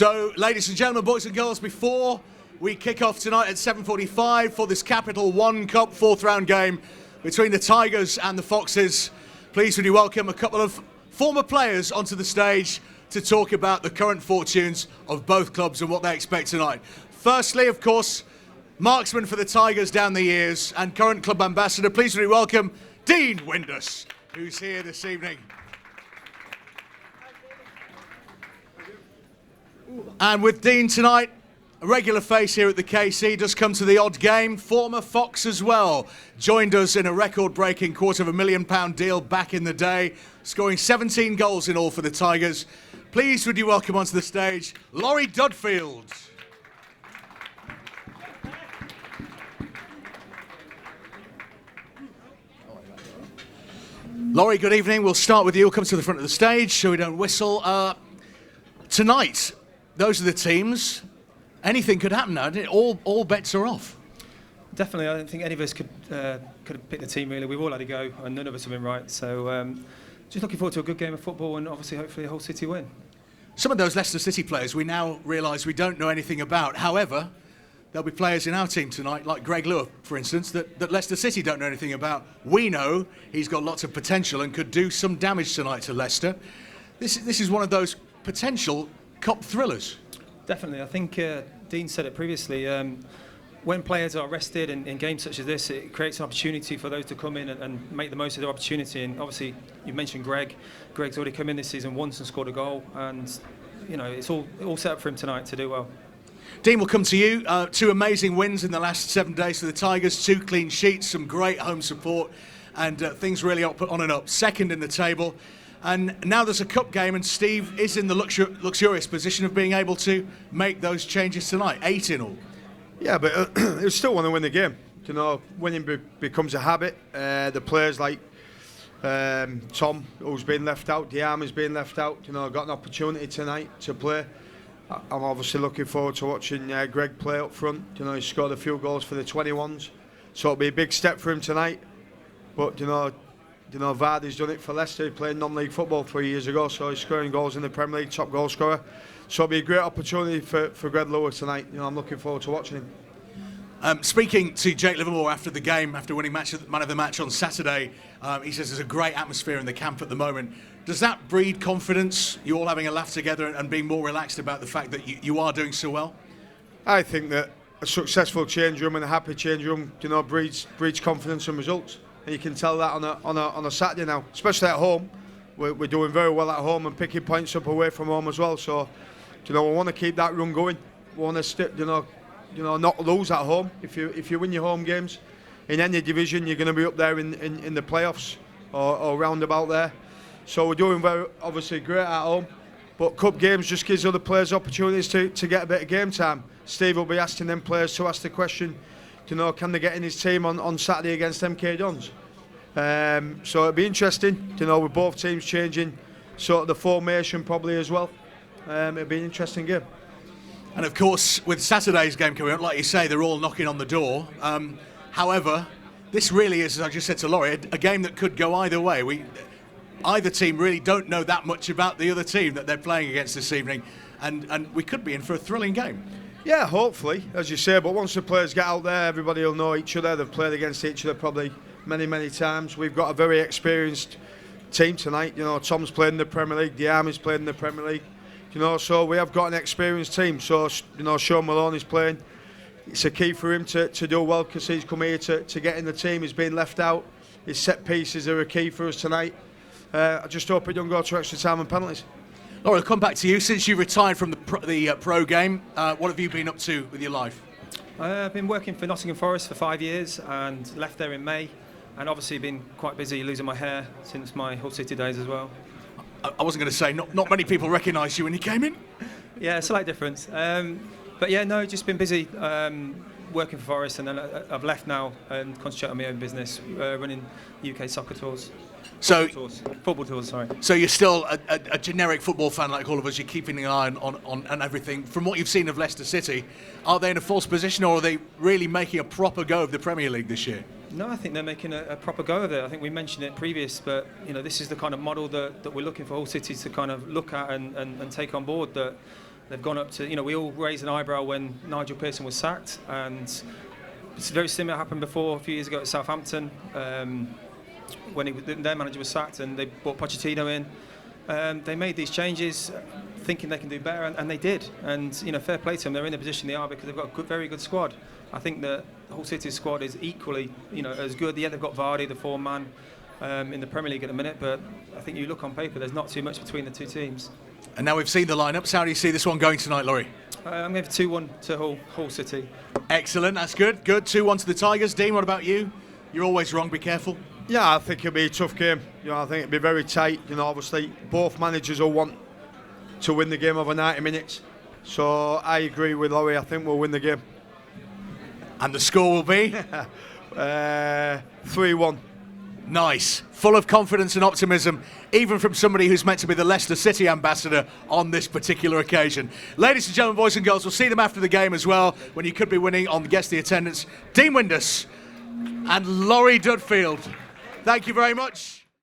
So, ladies and gentlemen, boys and girls, before we kick off tonight at 7:45 for this Capital One Cup fourth round game between the Tigers and the Foxes, please would you welcome a couple of former players onto the stage to talk about the current fortunes of both clubs and what they expect tonight. Firstly, of course, marksman for the Tigers down the years and current club ambassador, please would you welcome Dean Windass, who's here this evening. And with Dean tonight, a regular face here at the KC, does come to the odd game, former Fox as well. Joined us in a record-breaking £250,000 deal back in the day, scoring 17 goals in all for the Tigers. Please would you welcome onto the stage, Lawrie Dudfield. Lawrie, good evening. We'll start with you. Come to the front of the stage so we don't whistle. Tonight, those are the teams. Anything could happen now. All bets are off. Definitely, I don't think any of us could have picked the team really. We've all had a go, and none of us have been right. So, just looking forward to a good game of football, and obviously, hopefully, the whole City win. Some of those Leicester City players we now realise we don't know anything about. However, there'll be players in our team tonight, like Greg Lewis, for instance, that Leicester City don't know anything about. We know he's got lots of potential and could do some damage tonight to Leicester. This is one of those potential cup thrillers. Definitely. I think Dean said it previously. When players are rested in games such as this, it creates an opportunity for those to come in and make the most of their opportunity. And obviously, you mentioned Greg. Greg's already come in this season once and scored a goal. And, you know, it's all set up for him tonight to do well. Dean, we'll come to you. 2 amazing wins in the last 7 days for the Tigers, 2 clean sheets, some great home support, and things really up on and up. Second in the table. And now there's a cup game, and Steve is in the luxurious position of being able to make those changes tonight. 8 in all. Yeah, but you still want to win the game. You know, winning becomes a habit. The players like Tom, who's been left out, Diarma's been left out, you know, got an opportunity tonight to play. I'm obviously looking forward to watching Greg play up front. You know, he scored a few goals for the 21s, so it'll be a big step for him tonight. But you know, Vardy's done it for Leicester. He played non-league football 3 years ago, so he's scoring goals in the Premier League, top goal scorer. So it'll be a great opportunity for Greg Lewis tonight. You know, I'm looking forward to watching him. Speaking to Jake Livermore after the game, after winning man of the match on Saturday, he says there's a great atmosphere in the camp at the moment. Does that breed confidence, you all having a laugh together and being more relaxed about the fact that you are doing so well? I think that a successful change room and a happy change room, you know, breeds confidence and results. And you can tell that on a Saturday now, especially at home. We're doing very well at home and picking points up away from home as well. So, you know, we want to keep that run going. We want to not lose at home. If you win your home games in any division, you're going to be up there in the playoffs or round about there. So we're doing very obviously great at home, but cup games just gives other players opportunities to get a bit of game time. Steve will be asking them players to ask the question, you know, can they get in his team on Saturday against MK Dons? So it'll be interesting, you know, with both teams changing sort of the formation probably as well. It'll be an interesting game. And of course, with Saturday's game coming up, like you say, they're all knocking on the door. However, this really is, as I just said to Lawrie, a game that could go either way. Either team really don't know that much about the other team that they're playing against this evening, and we could be in for a thrilling game. Yeah, hopefully, as you say, but once the players get out there, everybody will know each other. They've played against each other probably many times. We've got a very experienced team tonight. You know, Tom's played in the Premier League, Diarma's played in the Premier League. You know, so we have got an experienced team. So, you know, Sean Maloney's playing. It's a key for him to do well because he's come here to get in the team. He's been left out. His set pieces are a key for us tonight. I just hope it don't go to extra time and penalties. Laura, I'll come back to you. Since you retired from the pro game, what have you been up to with your life? I've been working for Nottingham Forest for 5 years and left there in May, and obviously been quite busy losing my hair since my Hull City days as well. I wasn't going to say, not many people recognised you when you came in. Yeah, slight difference. But yeah, no, just been busy working for Forest, and then I've left now and concentrate on my own business, running UK soccer tours. Football tours, sorry. So you're still a generic football fan like all of us. You're keeping an eye on everything. From what you've seen of Leicester City, are they in a false position, or are they really making a proper go of the Premier League this year? No, I think they're making a proper go of it. I think we mentioned it previous, but you know, this is the kind of model that we're looking for all cities to kind of look at and take on board. That They've gone up to, we all raised an eyebrow when Nigel Pearson was sacked, and it's very similar happened before a few years ago at Southampton when their manager was sacked and they brought Pochettino in. They made these changes thinking they can do better, and they did. And fair play to them. They're in the position they are because they've got a very good squad. I think that the whole City squad is equally, as good. Yeah, they've got Vardy, the form man, in the Premier League at the minute, but I think you look on paper, there's not too much between the two teams. And now we've seen the lineups. How do you see this one going tonight, Lawrie? I'm going for 2-1 to Hull City. Excellent, that's good. Good, 2-1 to the Tigers. Dean, what about you? You're always wrong, be careful. Yeah, I think it'll be a tough game. I think it'll be very tight. Obviously, both managers will want to win the game over 90 minutes. So I agree with Lawrie. I think we'll win the game. And the score will be? 3-1. Nice. Full of confidence and optimism, even from somebody who's meant to be the Leicester City ambassador on this particular occasion. Ladies and gentlemen, boys and girls, we'll see them after the game as well, when you could be winning on Guess the Attendance. Dean Windass and Lawrie Dudfield, thank you very much.